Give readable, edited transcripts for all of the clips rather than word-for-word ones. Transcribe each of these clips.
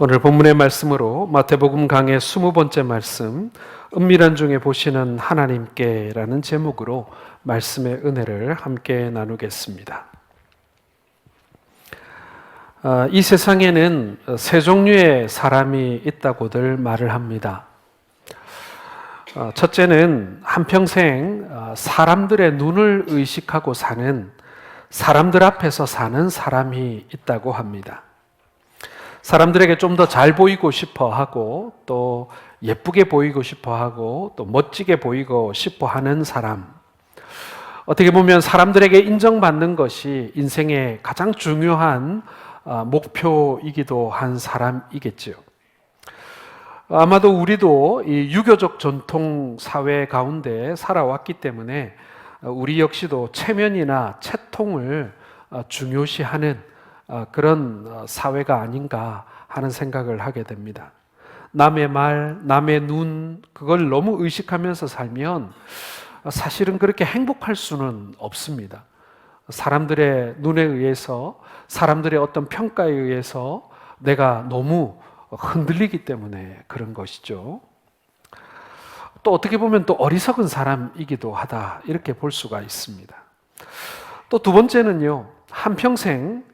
오늘 본문의 말씀으로 마태복음 강의 20번째 말씀, 은밀한 중에 보시는 하나님께라는 제목으로 말씀의 은혜를 함께 나누겠습니다. 이 세상에는 세 종류의 사람이 있다고들 말을 합니다. 첫째는 한평생 사람들의 눈을 의식하고 사는, 사람들 앞에서 사는 사람이 있다고 합니다. 사람들에게 좀 더 잘 보이고 싶어 하고, 또 예쁘게 보이고 싶어 하고, 또 멋지게 보이고 싶어 하는 사람. 어떻게 보면 사람들에게 인정받는 것이 인생의 가장 중요한 목표이기도 한 사람이겠지요. 아마도 우리도 이 유교적 전통 사회 가운데 살아왔기 때문에 우리 역시도 체면이나 채통을 중요시하는 그런 사회가 아닌가 하는 생각을 하게 됩니다. 남의 말, 남의 눈, 그걸 너무 의식하면서 살면 사실은 그렇게 행복할 수는 없습니다. 사람들의 눈에 의해서, 사람들의 어떤 평가에 의해서 내가 너무 흔들리기 때문에 그런 것이죠. 또 어떻게 보면 또 어리석은 사람이기도 하다, 이렇게 볼 수가 있습니다. 또 두 번째는요, 한평생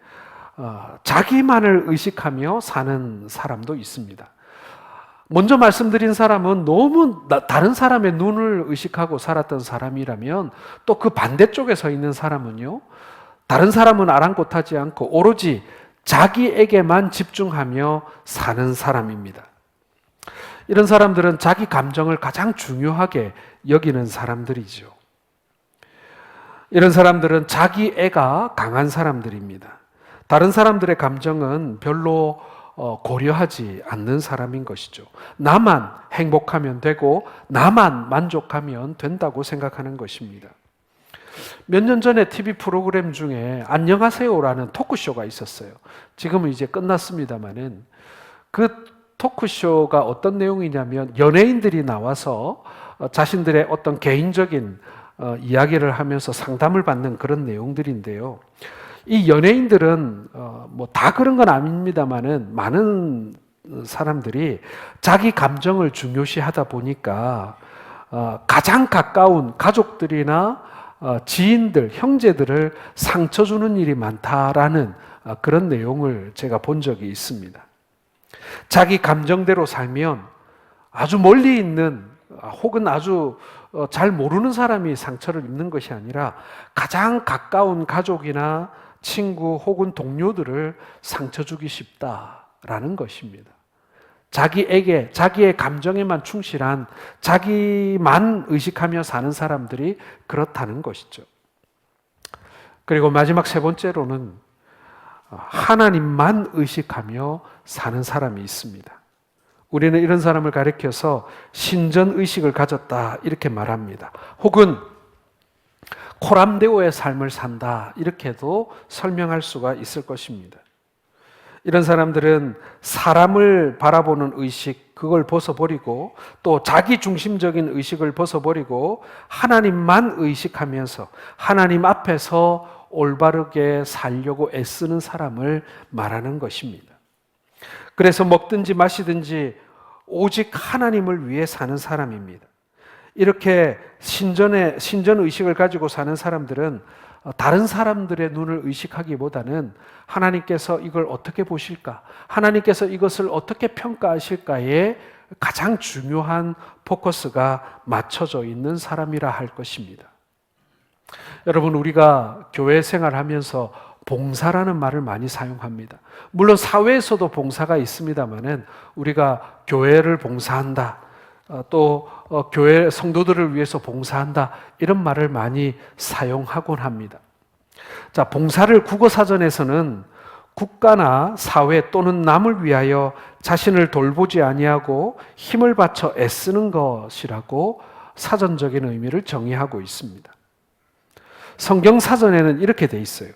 자기만을 의식하며 사는 사람도 있습니다. 먼저 말씀드린 사람은 너무 다른 사람의 눈을 의식하고 살았던 사람이라면, 또 그 반대쪽에 서 있는 사람은요, 다른 사람은 아랑곳하지 않고 오로지 자기에게만 집중하며 사는 사람입니다. 이런 사람들은 자기 감정을 가장 중요하게 여기는 사람들이죠. 이런 사람들은 자기 애가 강한 사람들입니다. 다른 사람들의 감정은 별로 고려하지 않는 사람인 것이죠. 나만 행복하면 되고 나만 만족하면 된다고 생각하는 것입니다. 몇 년 전에 TV 프로그램 중에 안녕하세요라는 토크쇼가 있었어요. 지금은 이제 끝났습니다마는, 그 토크쇼가 어떤 내용이냐면 연예인들이 나와서 자신들의 어떤 개인적인 이야기를 하면서 상담을 받는 그런 내용들인데요. 이 연예인들은 뭐 다 그런 건 아닙니다만은, 많은 사람들이 자기 감정을 중요시하다 보니까 가장 가까운 가족들이나 지인들, 형제들을 상처 주는 일이 많다라는 그런 내용을 제가 본 적이 있습니다. 자기 감정대로 살면 아주 멀리 있는 혹은 아주 잘 모르는 사람이 상처를 입는 것이 아니라 가장 가까운 가족이나 친구 혹은 동료들을 상처 주기 쉽다라는 것입니다. 자기에게, 자기의 감정에만 충실한, 자기만 의식하며 사는 사람들이 그렇다는 것이죠. 그리고 마지막 세 번째로는 하나님만 의식하며 사는 사람이 있습니다. 우리는 이런 사람을 가리켜서 신전의식을 가졌다, 이렇게 말합니다. 혹은 코람데오의 삶을 산다, 이렇게도 설명할 수가 있을 것입니다. 이런 사람들은 사람을 바라보는 의식, 그걸 벗어버리고, 또 자기 중심적인 의식을 벗어버리고 하나님만 의식하면서 하나님 앞에서 올바르게 살려고 애쓰는 사람을 말하는 것입니다. 그래서 먹든지 마시든지 오직 하나님을 위해 사는 사람입니다. 이렇게 신전의식을 가지고 사는 사람들은 다른 사람들의 눈을 의식하기보다는 하나님께서 이걸 어떻게 보실까? 하나님께서 이것을 어떻게 평가하실까에 가장 중요한 포커스가 맞춰져 있는 사람이라 할 것입니다. 여러분, 우리가 교회 생활하면서 봉사라는 말을 많이 사용합니다. 물론 사회에서도 봉사가 있습니다만은, 우리가 교회를 봉사한다, 또 교회 성도들을 위해서 봉사한다, 이런 말을 많이 사용하곤 합니다. 자, 봉사를 국어사전에서는 국가나 사회 또는 남을 위하여 자신을 돌보지 아니하고 힘을 바쳐 애쓰는 것이라고 사전적인 의미를 정의하고 있습니다. 성경 사전에는 이렇게 돼 있어요.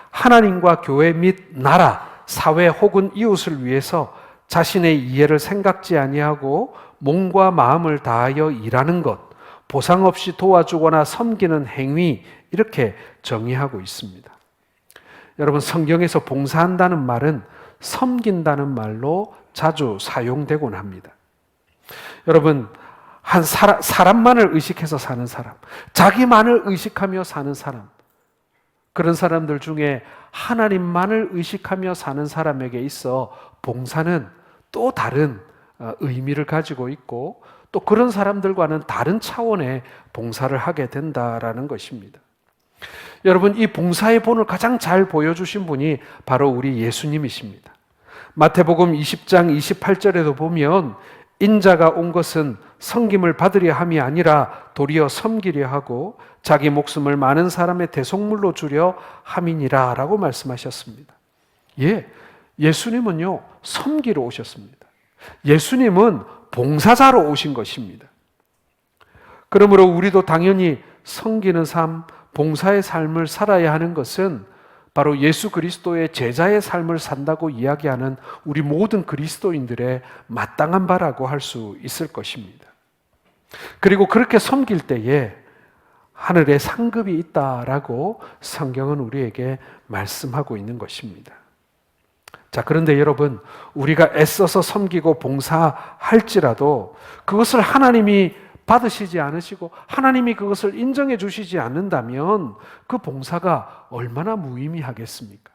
하나님과 교회 및 나라, 사회 혹은 이웃을 위해서 자신의 이해를 생각지 아니하고 몸과 마음을 다하여 일하는 것, 보상 없이 도와주거나 섬기는 행위, 이렇게 정의하고 있습니다. 여러분, 성경에서 봉사한다는 말은 섬긴다는 말로 자주 사용되곤 합니다. 여러분, 사람만을 의식해서 사는 사람, 자기만을 의식하며 사는 사람, 그런 사람들 중에 하나님만을 의식하며 사는 사람에게 있어 봉사는 또 다른 의미를 가지고 있고, 또 그런 사람들과는 다른 차원의 봉사를 하게 된다라는 것입니다. 여러분, 이 봉사의 본을 가장 잘 보여주신 분이 바로 우리 예수님이십니다. 마태복음 20장 28절에도 보면 인자가 온 것은 섬김을 받으려 함이 아니라 도리어 섬기려 하고 자기 목숨을 많은 사람의 대속물로 주려 함이니라 라고 말씀하셨습니다. 예수님은요, 섬기러 오셨습니다. 예수님은 봉사자로 오신 것입니다. 그러므로 우리도 당연히 섬기는 삶, 봉사의 삶을 살아야 하는 것은 바로 예수 그리스도의 제자의 삶을 산다고 이야기하는 우리 모든 그리스도인들의 마땅한 바라고 할 수 있을 것입니다. 그리고 그렇게 섬길 때에 하늘에 상급이 있다라고 성경은 우리에게 말씀하고 있는 것입니다. 자, 그런데 여러분, 우리가 애써서 섬기고 봉사할지라도 그것을 하나님이 받으시지 않으시고 하나님이 그것을 인정해 주시지 않는다면 그 봉사가 얼마나 무의미하겠습니까?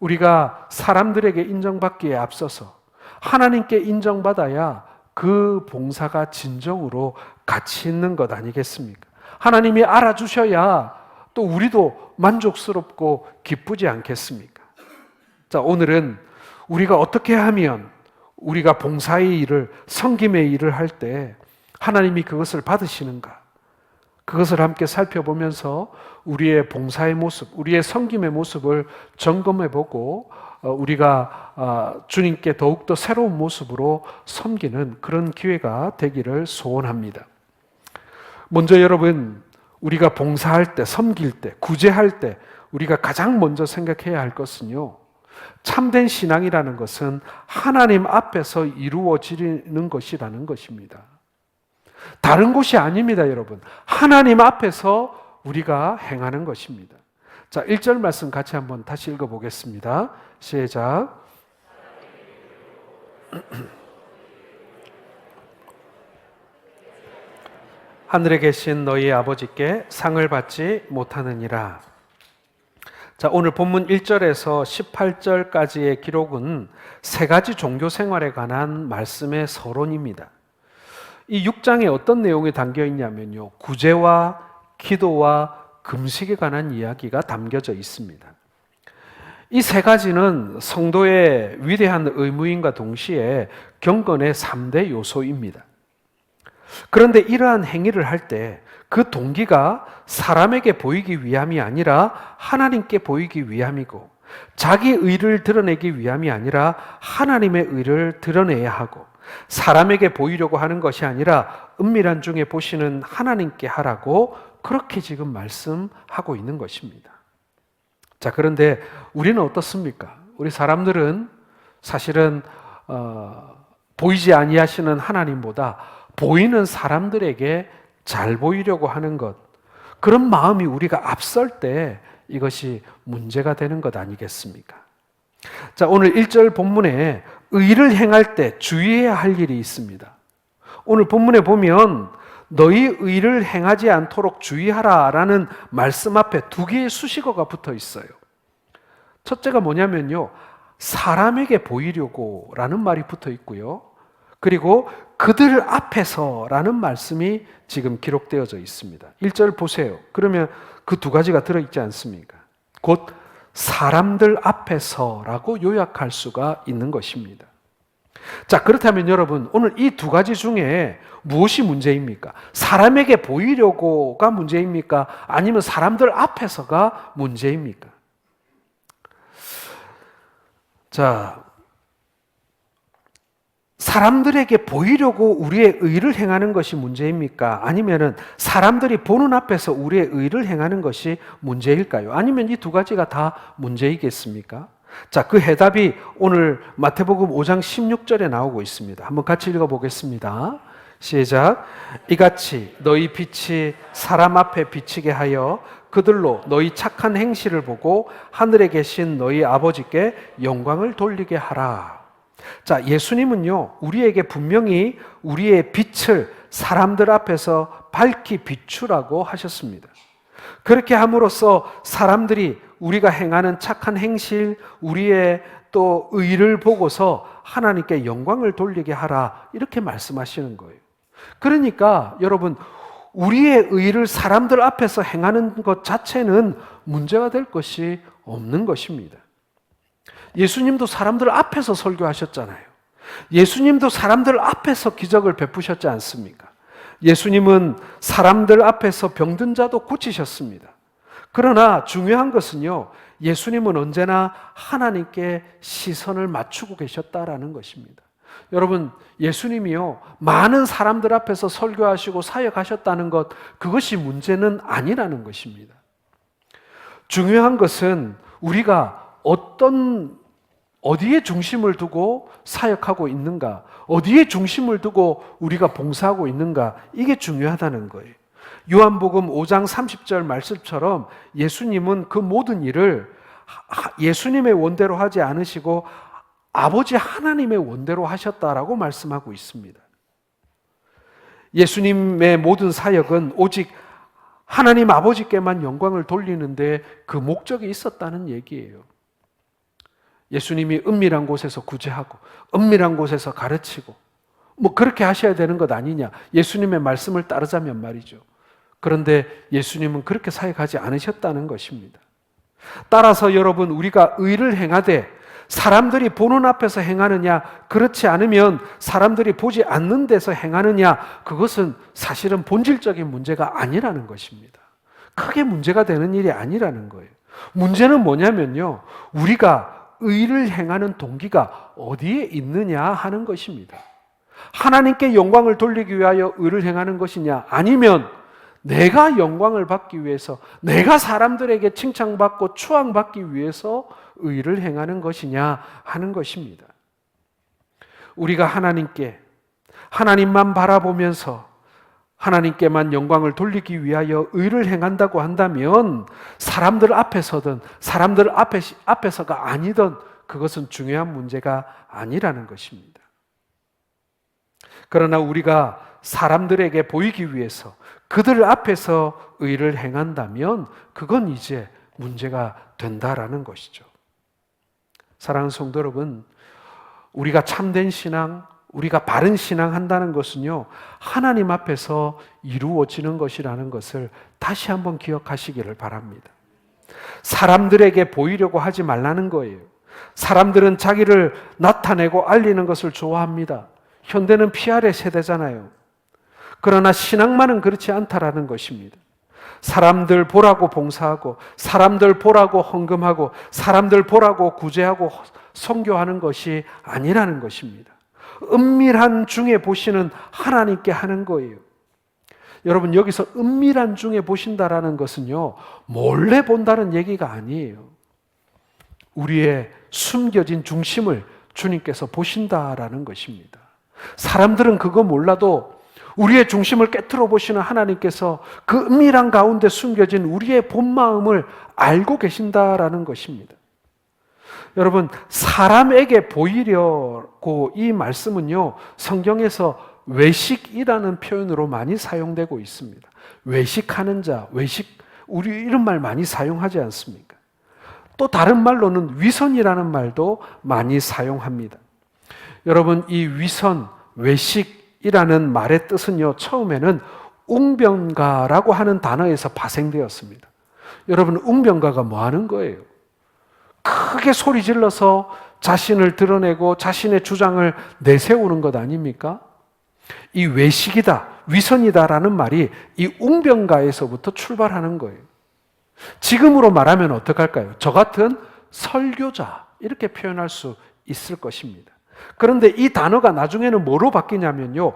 우리가 사람들에게 인정받기에 앞서서 하나님께 인정받아야 그 봉사가 진정으로 가치 있는 것 아니겠습니까? 하나님이 알아주셔야 또 우리도 만족스럽고 기쁘지 않겠습니까? 자, 오늘은 우리가 어떻게 하면 우리가 봉사의 일을, 섬김의 일을 할 때 하나님이 그것을 받으시는가? 그것을 함께 살펴보면서 우리의 봉사의 모습, 우리의 섬김의 모습을 점검해보고 우리가 주님께 더욱더 새로운 모습으로 섬기는 그런 기회가 되기를 소원합니다. 먼저 여러분, 우리가 봉사할 때, 섬길 때, 구제할 때 우리가 가장 먼저 생각해야 할 것은요, 참된 신앙이라는 것은 하나님 앞에서 이루어지는 것이라는 것입니다. 다른 곳이 아닙니다, 여러분. 하나님 앞에서 우리가 행하는 것입니다. 자, 1절 말씀 같이 한번 다시 읽어보겠습니다. 시작. 하늘에 계신 너희 아버지께 상을 받지 못하느니라. 자, 오늘 본문 1절에서 18절까지의 기록은 세 가지 종교 생활에 관한 말씀의 서론입니다. 이 6장에 어떤 내용이 담겨 있냐면요, 구제와 기도와 금식에 관한 이야기가 담겨져 있습니다. 이 세 가지는 성도의 위대한 의무임과 동시에 경건의 3대 요소입니다. 그런데 이러한 행위를 할 때 그 동기가 사람에게 보이기 위함이 아니라 하나님께 보이기 위함이고, 자기 의를 드러내기 위함이 아니라 하나님의 의를 드러내야 하고, 사람에게 보이려고 하는 것이 아니라 은밀한 중에 보시는 하나님께 하라고 그렇게 지금 말씀하고 있는 것입니다. 자, 그런데 우리는 어떻습니까? 우리 사람들은 사실은 보이지 아니하시는 하나님보다 보이는 사람들에게 잘 보이려고 하는 것, 그런 마음이 우리가 앞설 때 이것이 문제가 되는 것 아니겠습니까? 자, 오늘 1절 본문에 의를 행할 때 주의해야 할 일이 있습니다. 오늘 본문에 보면 너희 의를 행하지 않도록 주의하라라는 말씀 앞에 두 개의 수식어가 붙어 있어요. 첫째가 뭐냐면요, 사람에게 보이려고 라는 말이 붙어 있고요, 그리고 그들 앞에서라는 말씀이 지금 기록되어져 있습니다. 1절 보세요. 그러면 그 두 가지가 들어있지 않습니까? 곧 사람들 앞에서라고 요약할 수가 있는 것입니다. 자, 그렇다면 여러분, 오늘 이 두 가지 중에 무엇이 문제입니까? 사람에게 보이려고가 문제입니까? 아니면 사람들 앞에서가 문제입니까? 자, 사람들에게 보이려고 우리의 의를 행하는 것이 문제입니까? 아니면은 사람들이 보는 앞에서 우리의 의를 행하는 것이 문제일까요? 아니면 이 두 가지가 다 문제이겠습니까? 자, 그 해답이 오늘 마태복음 5장 16절에 나오고 있습니다. 한번 같이 읽어보겠습니다. 시작. 이같이 너희 빛이 사람 앞에 비치게 하여 그들로 너희 착한 행실을 보고 하늘에 계신 너희 아버지께 영광을 돌리게 하라. 자, 예수님은요, 우리에게 분명히 우리의 빛을 사람들 앞에서 밝히 비추라고 하셨습니다. 그렇게 함으로써 사람들이 우리가 행하는 착한 행실, 우리의 또 의를 보고서 하나님께 영광을 돌리게 하라, 이렇게 말씀하시는 거예요. 그러니까 여러분, 우리의 의를 사람들 앞에서 행하는 것 자체는 문제가 될 것이 없는 것입니다. 예수님도 사람들 앞에서 설교하셨잖아요. 예수님도 사람들 앞에서 기적을 베푸셨지 않습니까? 예수님은 사람들 앞에서 병든 자도 고치셨습니다. 그러나 중요한 것은요, 예수님은 언제나 하나님께 시선을 맞추고 계셨다라는 것입니다. 여러분, 예수님이요, 많은 사람들 앞에서 설교하시고 사역하셨다는 것, 그것이 문제는 아니라는 것입니다. 중요한 것은 우리가 어디에 중심을 두고 사역하고 있는가, 어디에 중심을 두고 우리가 봉사하고 있는가, 이게 중요하다는 거예요. 요한복음 5장 30절 말씀처럼 예수님은 그 모든 일을 예수님의 원대로 하지 않으시고 아버지 하나님의 원대로 하셨다라고 말씀하고 있습니다. 예수님의 모든 사역은 오직 하나님 아버지께만 영광을 돌리는데 그 목적이 있었다는 얘기예요. 예수님이 은밀한 곳에서 구제하고 은밀한 곳에서 가르치고 뭐 그렇게 하셔야 되는 것 아니냐, 예수님의 말씀을 따르자면 말이죠. 그런데 예수님은 그렇게 사역하지 않으셨다는 것입니다. 따라서 여러분, 우리가 의를 행하되 사람들이 보는 앞에서 행하느냐, 그렇지 않으면 사람들이 보지 않는 데서 행하느냐, 그것은 사실은 본질적인 문제가 아니라는 것입니다. 크게 문제가 되는 일이 아니라는 거예요. 문제는 뭐냐면요, 우리가 의를 행하는 동기가 어디에 있느냐 하는 것입니다. 하나님께 영광을 돌리기 위하여 의를 행하는 것이냐, 아니면 내가 영광을 받기 위해서, 내가 사람들에게 칭찬받고 추앙받기 위해서 의를 행하는 것이냐 하는 것입니다. 우리가 하나님만 바라보면서 하나님께만 영광을 돌리기 위하여 의를 행한다고 한다면 사람들 앞에서든 사람들 앞에서가 아니든 그것은 중요한 문제가 아니라는 것입니다. 그러나 우리가 사람들에게 보이기 위해서 그들 앞에서 의를 행한다면 그건 이제 문제가 된다라는 것이죠. 사랑하는 성도 여러분, 우리가 참된 신앙, 우리가 바른 신앙 한다는 것은요, 하나님 앞에서 이루어지는 것이라는 것을 다시 한번 기억하시기를 바랍니다. 사람들에게 보이려고 하지 말라는 거예요. 사람들은 자기를 나타내고 알리는 것을 좋아합니다. 현대는 PR의 세대잖아요. 그러나 신앙만은 그렇지 않다라는 것입니다. 사람들 보라고 봉사하고, 사람들 보라고 헌금하고, 사람들 보라고 구제하고 선교하는 것이 아니라는 것입니다. 은밀한 중에 보시는 하나님께 하는 거예요. 여러분, 여기서 은밀한 중에 보신다라는 것은요, 몰래 본다는 얘기가 아니에요. 우리의 숨겨진 중심을 주님께서 보신다라는 것입니다. 사람들은 그거 몰라도 우리의 중심을 깨트려 보시는 하나님께서 그 은밀한 가운데 숨겨진 우리의 본 마음을 알고 계신다라는 것입니다. 여러분, 사람에게 보이려고, 이 말씀은요, 성경에서 외식이라는 표현으로 많이 사용되고 있습니다. 외식하는 자, 우리 이런 말 많이 사용하지 않습니까? 또 다른 말로는 위선이라는 말도 많이 사용합니다. 여러분, 이 위선, 외식이라는 말의 뜻은요, 처음에는 웅변가라고 하는 단어에서 파생되었습니다. 여러분, 웅변가가 뭐 하는 거예요? 크게 소리 질러서 자신을 드러내고 자신의 주장을 내세우는 것 아닙니까? 이 외식이다, 위선이다라는 말이 이 웅변가에서부터 출발하는 거예요. 지금으로 말하면 어떡할까요? 저 같은 설교자, 이렇게 표현할 수 있을 것입니다. 그런데 이 단어가 나중에는 뭐로 바뀌냐면요,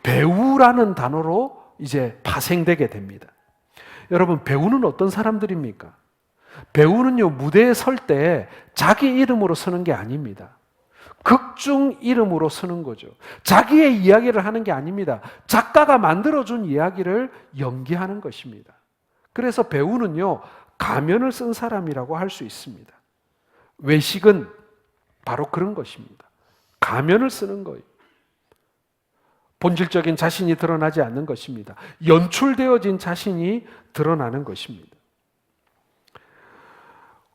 배우라는 단어로 이제 파생되게 됩니다. 여러분, 배우는 어떤 사람들입니까? 배우는요, 무대에 설 때 자기 이름으로 서는 게 아닙니다. 극중 이름으로 서는 거죠. 자기의 이야기를 하는 게 아닙니다. 작가가 만들어준 이야기를 연기하는 것입니다. 그래서 배우는요, 가면을 쓴 사람이라고 할 수 있습니다. 외식은 바로 그런 것입니다. 가면을 쓰는 거예요. 본질적인 자신이 드러나지 않는 것입니다. 연출되어진 자신이 드러나는 것입니다.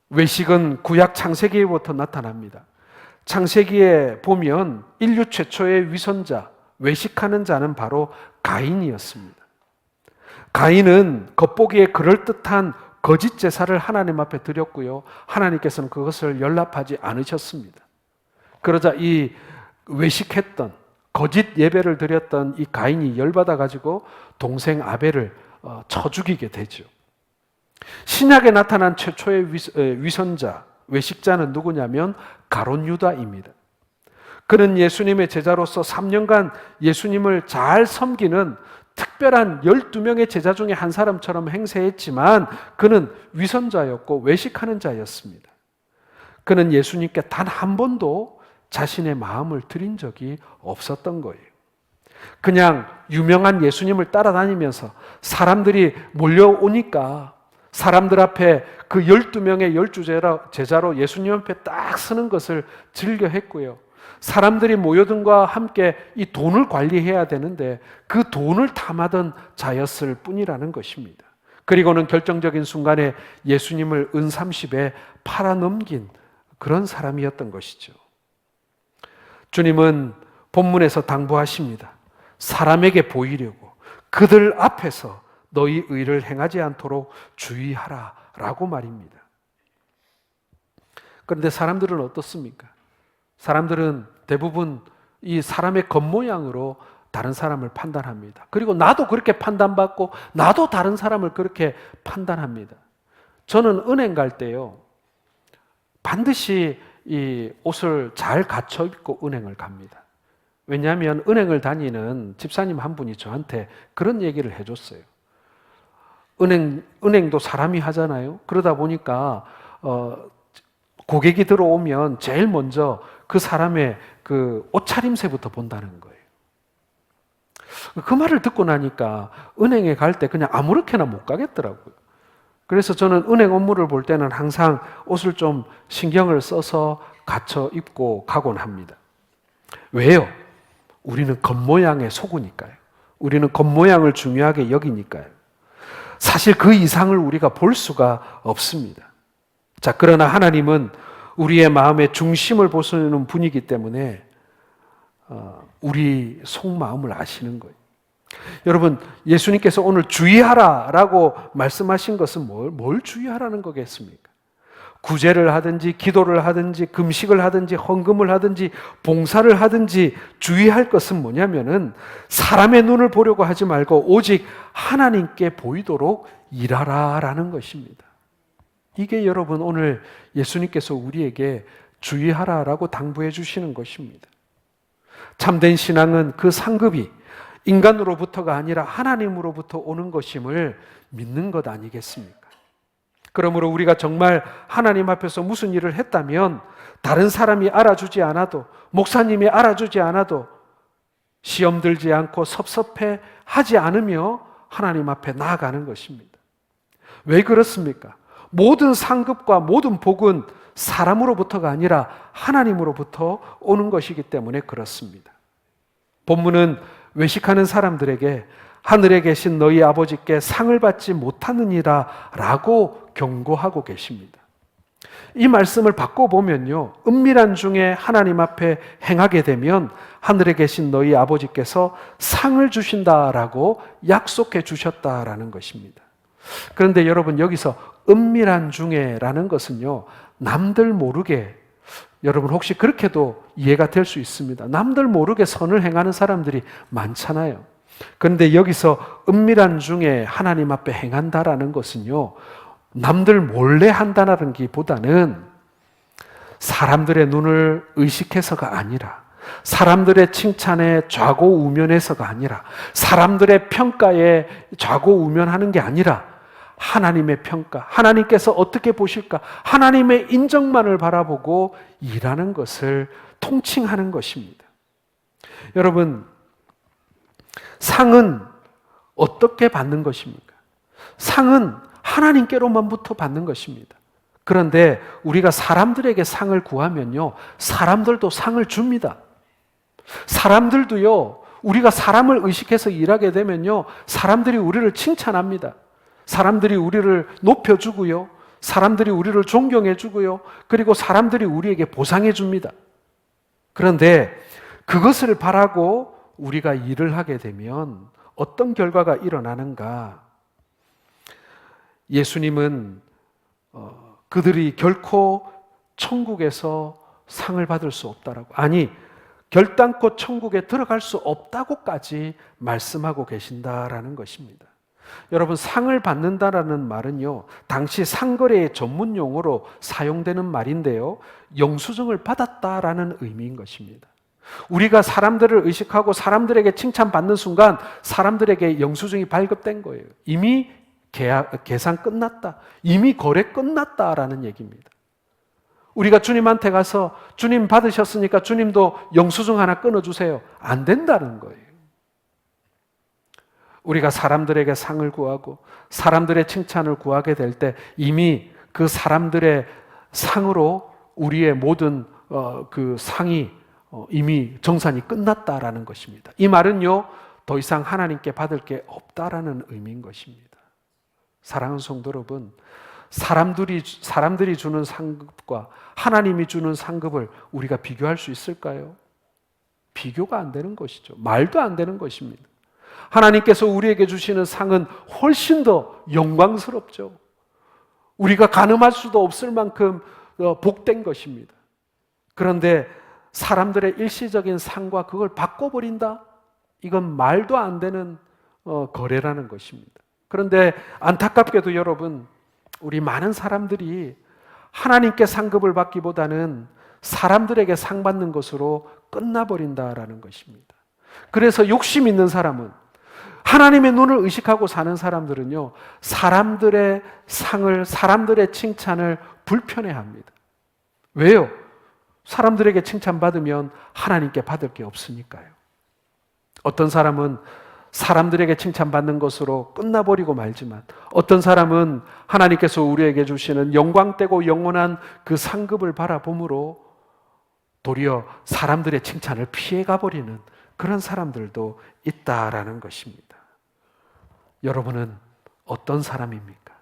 외식은 구약 창세기에부터 나타납니다. 창세기에 보면 인류 최초의 위선자, 외식하는 자는 바로 가인이었습니다. 가인은 겉보기에 그럴듯한 거짓 제사를 하나님 앞에 드렸고요. 하나님께서는 그것을 연락하지 않으셨습니다. 그러자 이 외식했던 거짓 예배를 드렸던 이 가인이 열받아 가지고 동생 아벨을 쳐 죽이게 되죠. 신약에 나타난 최초의 위선자, 외식자는 누구냐면 가룟 유다입니다. 그는 예수님의 제자로서 3년간 예수님을 잘 섬기는 특별한 12명의 제자 중에 한 사람처럼 행세했지만 그는 위선자였고 외식하는 자였습니다. 그는 예수님께 단 한 번도 자신의 마음을 드린 적이 없었던 거예요. 그냥 유명한 예수님을 따라다니면서 사람들이 몰려오니까 사람들 앞에 그 12명의 제자로 예수님 앞에 딱 서는 것을 즐겨 했고요. 사람들이 모여든과 함께 이 돈을 관리해야 되는데 그 돈을 탐하던 자였을 뿐이라는 것입니다. 그리고는 결정적인 순간에 예수님을 은30에 팔아넘긴 그런 사람이었던 것이죠. 주님은 본문에서 당부하십니다. 사람에게 보이려고 그들 앞에서 너희 의를 행하지 않도록 주의하라 라고 말입니다. 그런데 사람들은 어떻습니까? 사람들은 대부분 이 사람의 겉모양으로 다른 사람을 판단합니다. 그리고 나도 그렇게 판단받고 나도 다른 사람을 그렇게 판단합니다. 저는 은행 갈 때요, 반드시 이 옷을 잘 갖춰 입고 은행을 갑니다. 왜냐하면 은행을 다니는 집사님 한 분이 저한테 그런 얘기를 해줬어요. 은행도 사람이 하잖아요. 그러다 보니까 고객이 들어오면 제일 먼저 그 사람의 그 옷차림새부터 본다는 거예요. 그 말을 듣고 나니까 은행에 갈 때 그냥 아무렇게나 못 가겠더라고요. 그래서 저는 은행 업무를 볼 때는 항상 옷을 좀 신경을 써서 갖춰 입고 가곤 합니다. 왜요? 우리는 겉모양에 속으니까요. 우리는 겉모양을 중요하게 여기니까요. 사실 그 이상을 우리가 볼 수가 없습니다. 자, 그러나 하나님은 우리의 마음의 중심을 보시는 분이기 때문에 우리 속마음을 아시는 거예요. 여러분, 예수님께서 오늘 주의하라라고 말씀하신 것은 뭘 주의하라는 거겠습니까? 구제를 하든지 기도를 하든지 금식을 하든지 헌금을 하든지 봉사를 하든지 주의할 것은 뭐냐면은 사람의 눈을 보려고 하지 말고 오직 하나님께 보이도록 일하라라는 것입니다. 이게 여러분 오늘 예수님께서 우리에게 주의하라라고 당부해 주시는 것입니다. 참된 신앙은 그 상급이 인간으로부터가 아니라 하나님으로부터 오는 것임을 믿는 것 아니겠습니까? 그러므로 우리가 정말 하나님 앞에서 무슨 일을 했다면 다른 사람이 알아주지 않아도, 목사님이 알아주지 않아도 시험 들지 않고 섭섭해 하지 않으며 하나님 앞에 나아가는 것입니다. 왜 그렇습니까? 모든 상급과 모든 복은 사람으로부터가 아니라 하나님으로부터 오는 것이기 때문에 그렇습니다. 본문은 외식하는 사람들에게 하늘에 계신 너희 아버지께 상을 받지 못하느니라 라고 경고하고 계십니다. 이 말씀을 바꿔보면요, 은밀한 중에 하나님 앞에 행하게 되면 하늘에 계신 너희 아버지께서 상을 주신다라고 약속해 주셨다라는 것입니다. 그런데 여러분, 여기서 은밀한 중에라는 것은요, 남들 모르게, 여러분 혹시 그렇게도 이해가 될 수 있습니다. 남들 모르게 선을 행하는 사람들이 많잖아요. 그런데 여기서 은밀한 중에 하나님 앞에 행한다라는 것은요, 남들 몰래 한다는 기보다는 사람들의 눈을 의식해서가 아니라, 사람들의 칭찬에 좌고우면해서가 아니라, 사람들의 평가에 좌고우면하는 게 아니라 하나님의 평가, 하나님께서 어떻게 보실까, 하나님의 인정만을 바라보고 일하는 것을 통칭하는 것입니다. 여러분, 상은 어떻게 받는 것입니까? 상은 하나님께로만부터 받는 것입니다. 그런데 우리가 사람들에게 상을 구하면요, 사람들도 상을 줍니다. 사람들도요, 우리가 사람을 의식해서 일하게 되면요, 사람들이 우리를 칭찬합니다. 사람들이 우리를 높여주고요, 사람들이 우리를 존경해주고요, 그리고 사람들이 우리에게 보상해줍니다. 그런데 그것을 바라고 우리가 일을 하게 되면 어떤 결과가 일어나는가? 예수님은 그들이 결코 천국에서 상을 받을 수 없다라고, 아니 결단코 천국에 들어갈 수 없다고까지 말씀하고 계신다라는 것입니다. 여러분, 상을 받는다라는 말은요, 당시 상거래의 전문 용어로 사용되는 말인데요, 영수증을 받았다라는 의미인 것입니다. 우리가 사람들을 의식하고 사람들에게 칭찬받는 순간 사람들에게 영수증이 발급된 거예요. 이미 계산 끝났다, 이미 거래 끝났다라는 얘기입니다. 우리가 주님한테 가서 주님 받으셨으니까 주님도 영수증 하나 끊어주세요, 안 된다는 거예요. 우리가 사람들에게 상을 구하고 사람들의 칭찬을 구하게 될 때 이미 그 사람들의 상으로 우리의 모든 그 상이 이미 정산이 끝났다라는 것입니다. 이 말은요, 더 이상 하나님께 받을 게 없다라는 의미인 것입니다. 사랑하는 성도 여러분, 사람들이 주는 상급과 하나님이 주는 상급을 우리가 비교할 수 있을까요? 비교가 안 되는 것이죠. 말도 안 되는 것입니다. 하나님께서 우리에게 주시는 상은 훨씬 더 영광스럽죠. 우리가 가늠할 수도 없을 만큼 복된 것입니다. 그런데 사람들의 일시적인 상과 그걸 바꿔버린다? 이건 말도 안 되는 거래라는 것입니다. 그런데 안타깝게도 여러분, 우리 많은 사람들이 하나님께 상급을 받기보다는 사람들에게 상 받는 것으로 끝나버린다라는 것입니다. 그래서 욕심 있는 사람은, 하나님의 눈을 의식하고 사는 사람들은요, 사람들의 상을, 사람들의 칭찬을 불편해합니다. 왜요? 사람들에게 칭찬받으면 하나님께 받을 게 없으니까요. 어떤 사람은 사람들에게 칭찬받는 것으로 끝나버리고 말지만, 어떤 사람은 하나님께서 우리에게 주시는 영광되고 영원한 그 상급을 바라봄으로 도리어 사람들의 칭찬을 피해가버리는 그런 사람들도 있다라는 것입니다. 여러분은 어떤 사람입니까?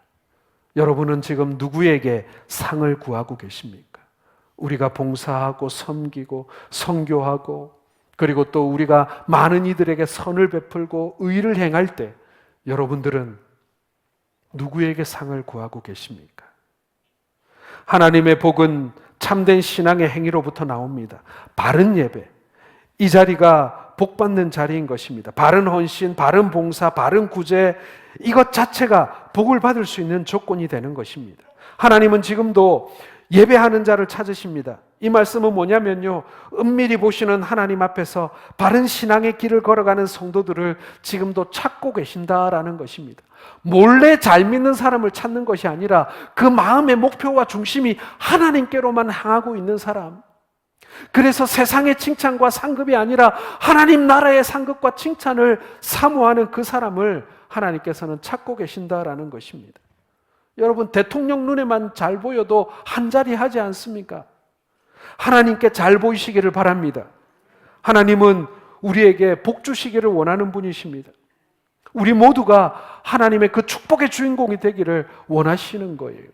여러분은 지금 누구에게 상을 구하고 계십니까? 우리가 봉사하고 섬기고 선교하고, 그리고 또 우리가 많은 이들에게 선을 베풀고 의를 행할 때 여러분들은 누구에게 상을 구하고 계십니까? 하나님의 복은 참된 신앙의 행위로부터 나옵니다. 바른 예배, 이 자리가 복받는 자리인 것입니다. 바른 헌신, 바른 봉사, 바른 구제, 이것 자체가 복을 받을 수 있는 조건이 되는 것입니다. 하나님은 지금도 예배하는 자를 찾으십니다. 이 말씀은 뭐냐면요, 은밀히 보시는 하나님 앞에서 바른 신앙의 길을 걸어가는 성도들을 지금도 찾고 계신다라는 것입니다. 몰래 잘 믿는 사람을 찾는 것이 아니라 그 마음의 목표와 중심이 하나님께로만 향하고 있는 사람, 그래서 세상의 칭찬과 상급이 아니라 하나님 나라의 상급과 칭찬을 사모하는 그 사람을 하나님께서는 찾고 계신다라는 것입니다. 여러분, 대통령 눈에만 잘 보여도 한 자리 하지 않습니까? 하나님께 잘 보이시기를 바랍니다. 하나님은 우리에게 복 주시기를 원하는 분이십니다. 우리 모두가 하나님의 그 축복의 주인공이 되기를 원하시는 거예요.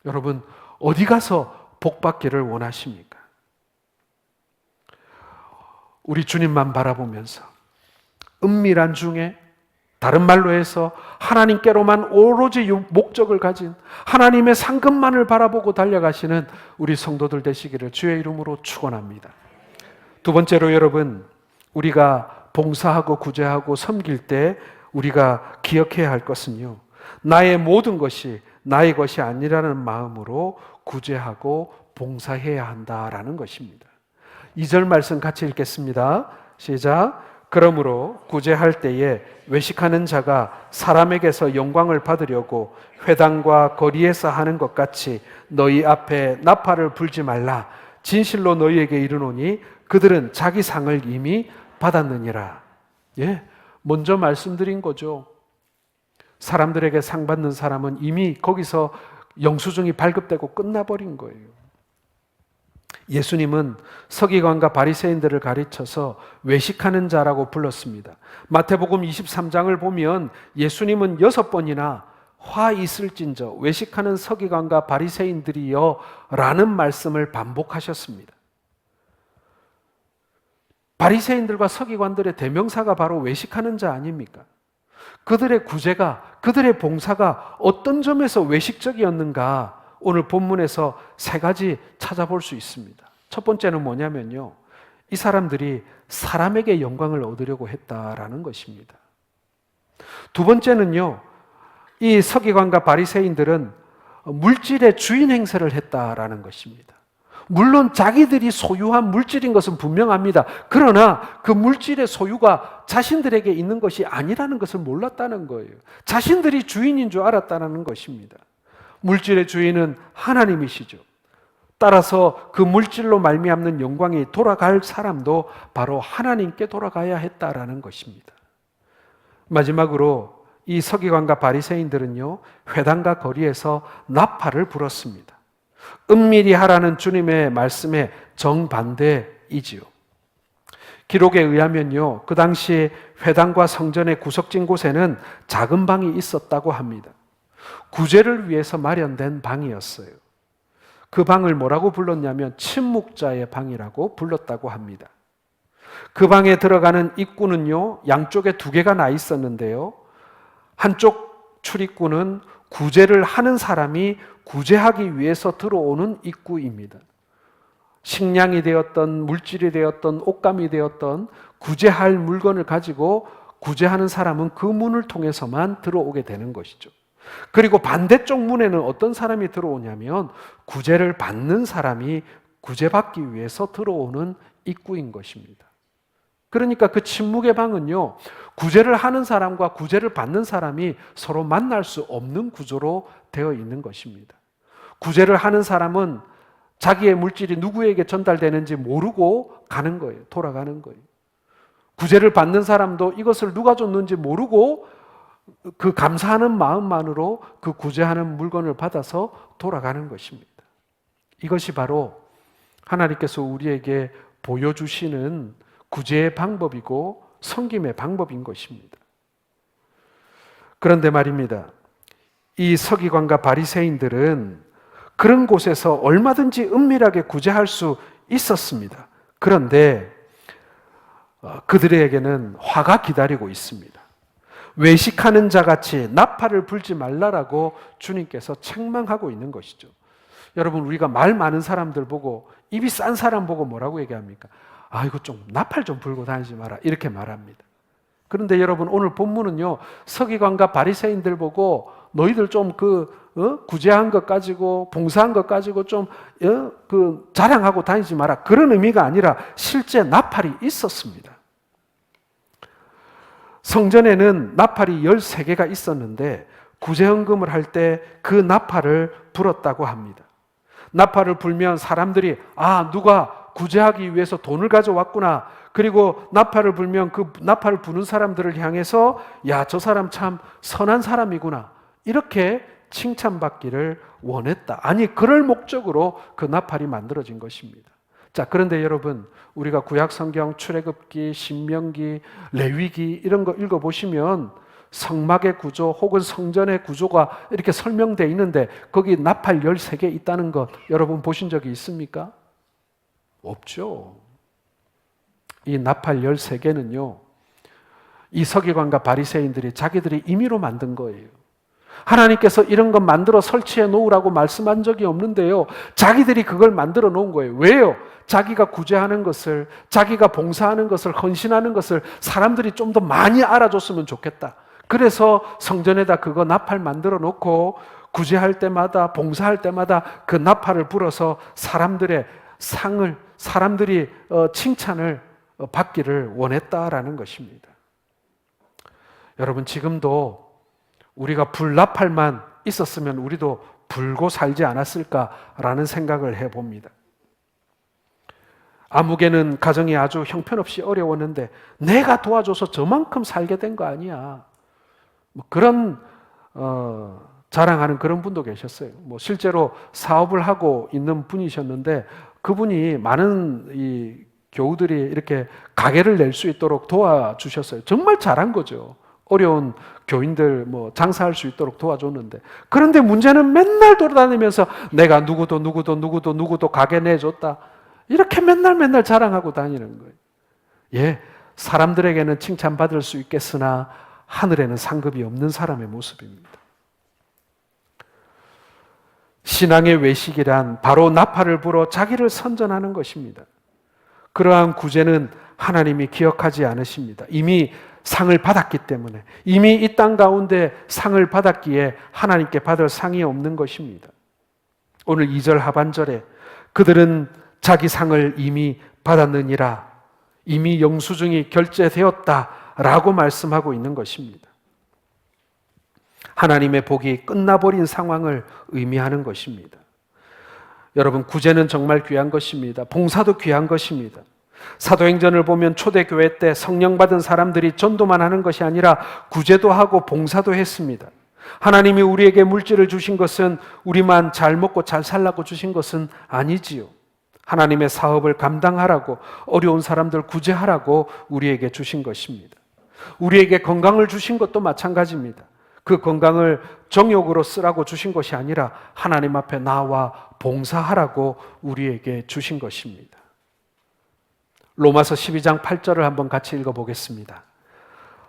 여러분, 어디 가서 복 받기를 원하십니까? 우리 주님만 바라보면서 은밀한 중에, 다른 말로 해서 하나님께로만 오로지 목적을 가진 하나님의 상급만을 바라보고 달려가시는 우리 성도들 되시기를 주의 이름으로 축원합니다. 두 번째로 여러분, 우리가 봉사하고 구제하고 섬길 때 우리가 기억해야 할 것은요, 나의 모든 것이 나의 것이 아니라는 마음으로 구제하고 봉사해야 한다라는 것입니다. 2절 말씀 같이 읽겠습니다. 시작. 그러므로 구제할 때에 외식하는 자가 사람에게서 영광을 받으려고 회당과 거리에서 하는 것 같이 너희 앞에 나팔을 불지 말라. 진실로 너희에게 이르노니 그들은 자기 상을 이미 받았느니라. 예, 먼저 말씀드린 거죠. 사람들에게 상 받는 사람은 이미 거기서 영수증이 발급되고 끝나버린 거예요. 예수님은 서기관과 바리새인들을 가르쳐서 외식하는 자라고 불렀습니다. 마태복음 23장을 보면 예수님은 6번이나 화 있을진저 외식하는 서기관과 바리새인들이여 라는 말씀을 반복하셨습니다. 바리새인들과 서기관들의 대명사가 바로 외식하는 자 아닙니까? 그들의 구제가, 그들의 봉사가 어떤 점에서 외식적이었는가 오늘 본문에서 3가지 찾아볼 수 있습니다. 첫 번째는 뭐냐면요, 이 사람들이 사람에게 영광을 얻으려고 했다라는 것입니다. 두 번째는요, 이 서기관과 바리새인들은 물질의 주인 행세를 했다라는 것입니다. 물론 자기들이 소유한 물질인 것은 분명합니다. 그러나 그 물질의 소유가 자신들에게 있는 것이 아니라는 것을 몰랐다는 거예요. 자신들이 주인인 줄 알았다는 것입니다. 물질의 주인은 하나님이시죠. 따라서 그 물질로 말미암는 영광이 돌아갈 사람도 바로 하나님께 돌아가야 했다라는 것입니다. 마지막으로 이 서기관과 바리새인들은요, 회당과 거리에서 나팔을 불었습니다. 은밀히 하라는 주님의 말씀에 정반대이지요. 기록에 의하면요, 그 당시 회당과 성전의 구석진 곳에는 작은 방이 있었다고 합니다. 구제를 위해서 마련된 방이었어요. 그 방을 뭐라고 불렀냐면 침묵자의 방이라고 불렀다고 합니다. 그 방에 들어가는 입구는요, 양쪽에 2개가 나 있었는데요, 한쪽 출입구는 구제를 하는 사람이 구제하기 위해서 들어오는 입구입니다. 식량이 되었던, 물질이 되었던, 옷감이 되었던 구제할 물건을 가지고 구제하는 사람은 그 문을 통해서만 들어오게 되는 것이죠. 그리고 반대쪽 문에는 어떤 사람이 들어오냐면 구제를 받는 사람이 구제받기 위해서 들어오는 입구인 것입니다. 그러니까 그 침묵의 방은요, 구제를 하는 사람과 구제를 받는 사람이 서로 만날 수 없는 구조로 되어 있는 것입니다. 구제를 하는 사람은 자기의 물질이 누구에게 전달되는지 모르고 가는 거예요. 돌아가는 거예요. 구제를 받는 사람도 이것을 누가 줬는지 모르고 그 감사하는 마음만으로 그 구제하는 물건을 받아서 돌아가는 것입니다. 이것이 바로 하나님께서 우리에게 보여주시는 구제의 방법이고 섬김의 방법인 것입니다. 그런데 말입니다, 이 서기관과 바리새인들은 그런 곳에서 얼마든지 은밀하게 구제할 수 있었습니다. 그런데 그들에게는 화가 기다리고 있습니다. 외식하는 자같이 나팔을 불지 말라라고 주님께서 책망하고 있는 것이죠. 여러분, 우리가 말 많은 사람들 보고, 입이 싼 사람 보고 뭐라고 얘기합니까? 이거 좀 나팔 좀 불고 다니지 마라, 이렇게 말합니다. 그런데 여러분, 오늘 본문은요, 서기관과 바리새인들 보고 너희들 좀 구제한 것 가지고, 봉사한 것 가지고 좀 자랑하고 다니지 마라, 그런 의미가 아니라 실제 나팔이 있었습니다. 성전에는 나팔이 13개가 있었는데 구제헌금을 할 때 그 나팔을 불었다고 합니다. 나팔을 불면 사람들이 누가 구제하기 위해서 돈을 가져왔구나, 그리고 나팔을 불면 그 나팔을 부는 사람들을 향해서 저 사람 참 선한 사람이구나, 이렇게 칭찬받기를 원했다. 아니, 그럴 목적으로 그 나팔이 만들어진 것입니다. 자, 그런데 여러분, 우리가 구약성경 출애굽기, 신명기, 레위기 이런 거 읽어보시면 성막의 구조 혹은 성전의 구조가 이렇게 설명되어 있는데 거기 나팔 13개 있다는 것 여러분 보신 적이 있습니까? 없죠. 이 나팔 13개는요, 이 서기관과 바리새인들이 자기들이 임의로 만든 거예요. 하나님께서 이런 것 만들어 설치해 놓으라고 말씀한 적이 없는데요, 자기들이 그걸 만들어 놓은 거예요. 왜요? 자기가 구제하는 것을, 자기가 봉사하는 것을, 헌신하는 것을 사람들이 좀 더 많이 알아줬으면 좋겠다. 그래서 성전에다 그거 나팔 만들어 놓고 구제할 때마다, 봉사할 때마다 그 나팔을 불어서 사람들의 상을, 사람들이 칭찬을 받기를 원했다라는 것입니다. 여러분, 지금도 우리가 불나팔만 있었으면 우리도 불고 살지 않았을까라는 생각을 해봅니다. 아무개는 가정이 아주 형편없이 어려웠는데 내가 도와줘서 저만큼 살게 된 거 아니야, 그런 자랑하는 그런 분도 계셨어요. 뭐 실제로 사업을 하고 있는 분이셨는데 그분이 많은 이 교우들이 이렇게 가게를 낼 수 있도록 도와주셨어요. 정말 잘한 거죠. 어려운 교인들 뭐 장사할 수 있도록 도와줬는데, 그런데 문제는 맨날 돌아다니면서 내가 누구도 가게 내줬다, 이렇게 맨날 자랑하고 다니는 거예요. 예, 사람들에게는 칭찬받을 수 있겠으나 하늘에는 상급이 없는 사람의 모습입니다. 신앙의 외식이란 바로 나팔을 불어 자기를 선전하는 것입니다. 그러한 구제는 하나님이 기억하지 않으십니다. 이미 상을 받았기 때문에, 이미 이 땅 가운데 상을 받았기에 하나님께 받을 상이 없는 것입니다. 오늘 2절 하반절에 그들은 자기 상을 이미 받았느니라, 이미 영수증이 결제되었다라고 말씀하고 있는 것입니다. 하나님의 복이 끝나버린 상황을 의미하는 것입니다. 여러분, 구제는 정말 귀한 것입니다. 봉사도 귀한 것입니다. 사도행전을 보면 초대교회 때 성령 받은 사람들이 전도만 하는 것이 아니라 구제도 하고 봉사도 했습니다. 하나님이 우리에게 물질을 주신 것은 우리만 잘 먹고 잘 살라고 주신 것은 아니지요. 하나님의 사업을 감당하라고, 어려운 사람들 구제하라고 우리에게 주신 것입니다. 우리에게 건강을 주신 것도 마찬가지입니다. 그 건강을 정욕으로 쓰라고 주신 것이 아니라 하나님 앞에 나와 봉사하라고 우리에게 주신 것입니다. 로마서 12장 8절을 한번 같이 읽어보겠습니다.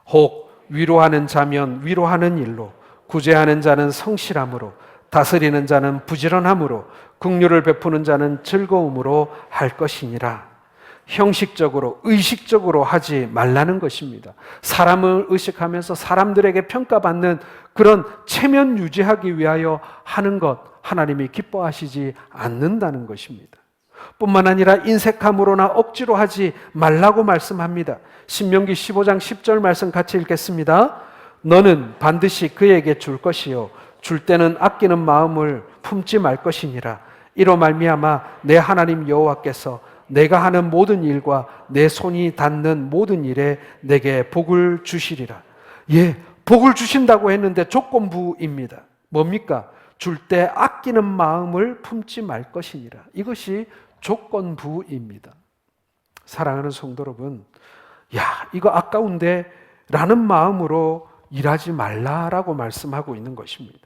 혹 위로하는 자면 위로하는 일로, 구제하는 자는 성실함으로, 다스리는 자는 부지런함으로, 긍휼을 베푸는 자는 즐거움으로 할 것이니라. 형식적으로, 의식적으로 하지 말라는 것입니다. 사람을 의식하면서 사람들에게 평가받는 그런 체면 유지하기 위하여 하는 것, 하나님이 기뻐하시지 않는다는 것입니다. 뿐만 아니라 인색함으로나 억지로 하지 말라고 말씀합니다. 신명기 15장 10절 말씀 같이 읽겠습니다. 너는 반드시 그에게 줄 것이요 줄 때는 아끼는 마음을 품지 말 것이니라. 이로 말미암아 내 하나님 여호와께서 내가 하는 모든 일과 내 손이 닿는 모든 일에 내게 복을 주시리라. 예, 복을 주신다고 했는데 조건부입니다. 뭡니까? 줄 때 아끼는 마음을 품지 말 것이니라. 이것이 조건부입니다. 사랑하는 성도 여러분, 이거 아까운데 라는 마음으로 일하지 말라라고 말씀하고 있는 것입니다.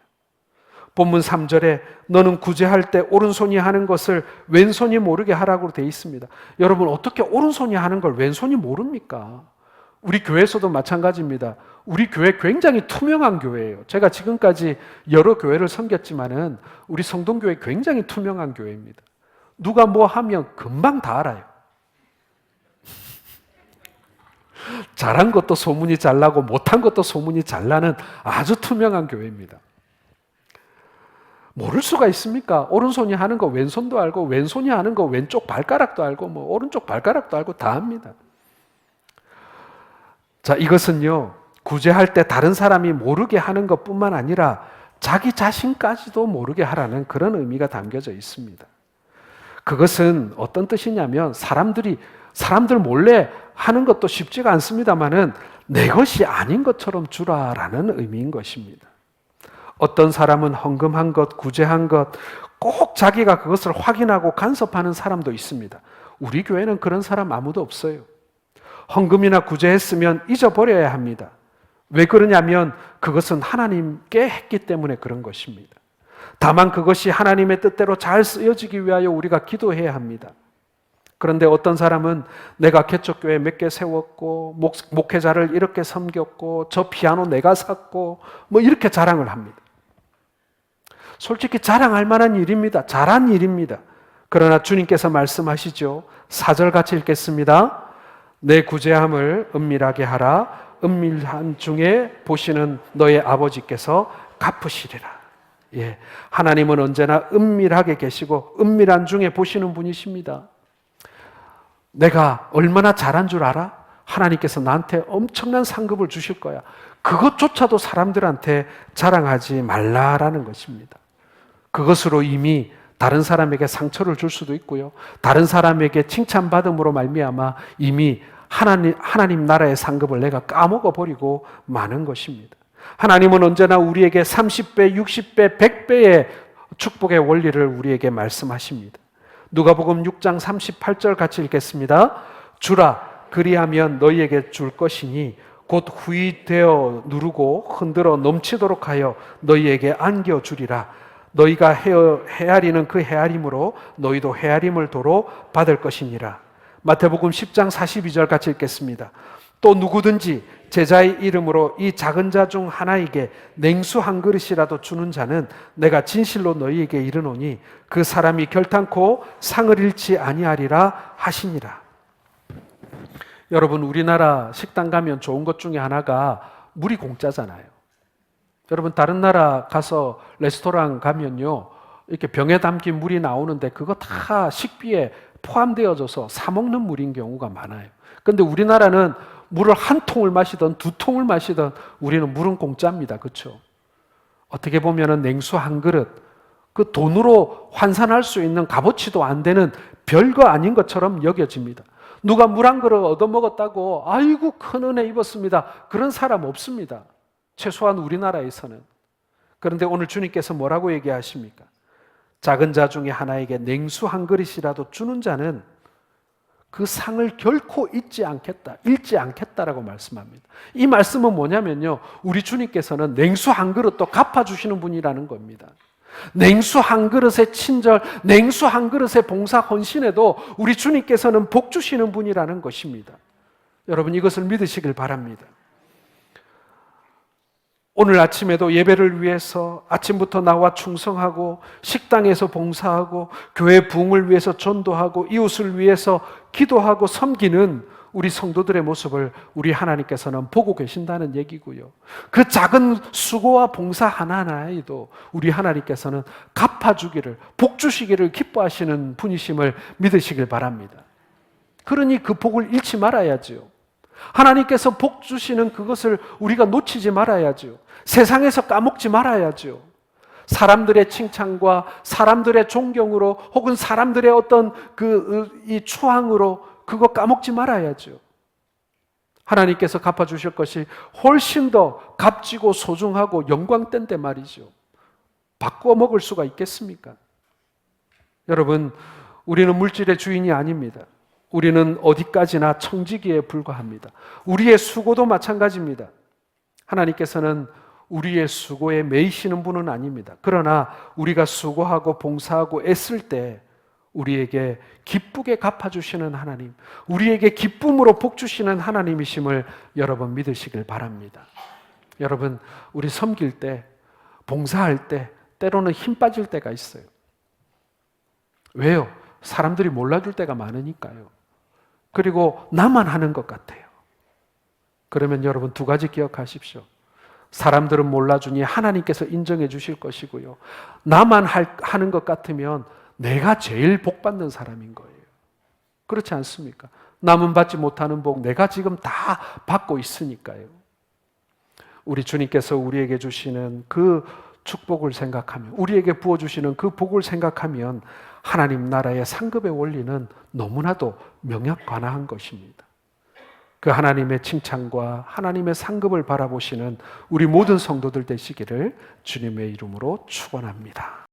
본문 3절에 너는 구제할 때 오른손이 하는 것을 왼손이 모르게 하라고 되어 있습니다. 여러분, 어떻게 오른손이 하는 걸 왼손이 모릅니까? 우리 교회에서도 마찬가지입니다. 우리 교회 굉장히 투명한 교회예요. 제가 지금까지 여러 교회를 섬겼지만은 우리 성동교회 굉장히 투명한 교회입니다. 누가 뭐 하면 금방 다 알아요. 잘한 것도 소문이 잘 나고 못한 것도 소문이 잘 나는 아주 투명한 교회입니다. 모를 수가 있습니까? 오른손이 하는 거 왼손도 알고, 왼손이 하는 거 왼쪽 발가락도 알고, 뭐 오른쪽 발가락도 알고 다 합니다. 자, 이것은요, 구제할 때 다른 사람이 모르게 하는 것뿐만 아니라 자기 자신까지도 모르게 하라는 그런 의미가 담겨져 있습니다. 그것은 어떤 뜻이냐면 사람들 몰래 하는 것도 쉽지가 않습니다만은 내 것이 아닌 것처럼 주라라는 의미인 것입니다. 어떤 사람은 헌금한 것, 구제한 것, 꼭 자기가 그것을 확인하고 간섭하는 사람도 있습니다. 우리 교회는 그런 사람 아무도 없어요. 헌금이나 구제했으면 잊어버려야 합니다. 왜 그러냐면 그것은 하나님께 했기 때문에 그런 것입니다. 다만 그것이 하나님의 뜻대로 잘 쓰여지기 위하여 우리가 기도해야 합니다. 그런데 어떤 사람은 내가 개척교회 몇 개 세웠고 목회자를 이렇게 섬겼고 저 피아노 내가 샀고 뭐 이렇게 자랑을 합니다. 솔직히 자랑할 만한 일입니다. 잘한 일입니다. 그러나 주님께서 말씀하시죠. 4절 같이 읽겠습니다. 내 구제함을 은밀하게 하라. 은밀한 중에 보시는 너의 아버지께서 갚으시리라. 예, 하나님은 언제나 은밀하게 계시고 은밀한 중에 보시는 분이십니다. 내가 얼마나 잘한 줄 알아? 하나님께서 나한테 엄청난 상급을 주실 거야. 그것조차도 사람들한테 자랑하지 말라라는 것입니다. 그것으로 이미 다른 사람에게 상처를 줄 수도 있고요. 다른 사람에게 칭찬받음으로 말미암아 이미 하나님 나라의 상급을 내가 까먹어 버리고 마는 것입니다. 하나님은 언제나 우리에게 30배, 60배, 100배의 축복의 원리를 우리에게 말씀하십니다. 누가복음 6장 38절 같이 읽겠습니다. 주라 그리하면 너희에게 줄 것이니 곧 후이되어 누르고 흔들어 넘치도록 하여 너희에게 안겨주리라. 너희가 헤아리는 그 헤아림으로 너희도 헤아림을 도로 받을 것이니라. 마태복음 10장 42절 같이 읽겠습니다. 또 누구든지 제자의 이름으로 이 작은 자 중 하나에게 냉수 한 그릇이라도 주는 자는 내가 진실로 너희에게 이르노니 그 사람이 결탄코 상을 잃지 아니하리라 하시니라. 여러분, 우리나라 식당 가면 좋은 것 중에 하나가 물이 공짜잖아요. 여러분, 다른 나라 가서 레스토랑 가면요, 이렇게 병에 담긴 물이 나오는데 그거 다 식비에 포함되어져서 사 먹는 물인 경우가 많아요. 그런데 우리나라는 물을 한 통을 마시든 두 통을 마시든 우리는 물은 공짜입니다. 그렇죠? 어떻게 보면 냉수 한 그릇, 그 돈으로 환산할 수 있는 값어치도 안 되는 별거 아닌 것처럼 여겨집니다. 누가 물 한 그릇 얻어먹었다고 아이고 큰 은혜 입었습니다. 그런 사람 없습니다. 최소한 우리나라에서는. 그런데 오늘 주님께서 뭐라고 얘기하십니까? 작은 자 중에 하나에게 냉수 한 그릇이라도 주는 자는 그 상을 결코 잃지 않겠다라고 말씀합니다. 이 말씀은 뭐냐면요, 우리 주님께서는 냉수 한 그릇도 갚아주시는 분이라는 겁니다. 냉수 한 그릇의 친절, 냉수 한 그릇의 봉사 헌신에도 우리 주님께서는 복 주시는 분이라는 것입니다. 여러분, 이것을 믿으시길 바랍니다. 오늘 아침에도 예배를 위해서 아침부터 나와 충성하고 식당에서 봉사하고 교회 부흥을 위해서 전도하고 이웃을 위해서 기도하고 섬기는 우리 성도들의 모습을 우리 하나님께서는 보고 계신다는 얘기고요. 그 작은 수고와 봉사 하나하나에도 우리 하나님께서는 갚아주기를, 복 주시기를 기뻐하시는 분이심을 믿으시길 바랍니다. 그러니 그 복을 잃지 말아야지요. 하나님께서 복 주시는 그것을 우리가 놓치지 말아야죠. 세상에서 까먹지 말아야죠. 사람들의 칭찬과 사람들의 존경으로 혹은 사람들의 어떤 이 추앙으로 그거 까먹지 말아야죠. 하나님께서 갚아주실 것이 훨씬 더 값지고 소중하고 영광된데 말이죠. 바꾸어 먹을 수가 있겠습니까? 여러분, 우리는 물질의 주인이 아닙니다. 우리는 어디까지나 청지기에 불과합니다. 우리의 수고도 마찬가지입니다. 하나님께서는 우리의 수고에 매이시는 분은 아닙니다. 그러나 우리가 수고하고 봉사하고 애쓸 때 우리에게 기쁘게 갚아주시는 하나님, 우리에게 기쁨으로 복 주시는 하나님이심을 여러분 믿으시길 바랍니다. 여러분, 우리 섬길 때, 봉사할 때 때로는 힘 빠질 때가 있어요. 왜요? 사람들이 몰라줄 때가 많으니까요. 그리고 나만 하는 것 같아요. 그러면 여러분 두 가지 기억하십시오. 사람들은 몰라주니 하나님께서 인정해 주실 것이고요. 나만 하는 것 같으면 내가 제일 복 받는 사람인 거예요. 그렇지 않습니까? 남은 받지 못하는 복 내가 지금 다 받고 있으니까요. 우리 주님께서 우리에게 주시는 그 축복을 생각하면, 우리에게 부어주시는 그 복을 생각하면 하나님 나라의 상급의 원리는 너무나도 명약관화한 것입니다. 그 하나님의 칭찬과 하나님의 상급을 바라보시는 우리 모든 성도들 되시기를 주님의 이름으로 축원합니다.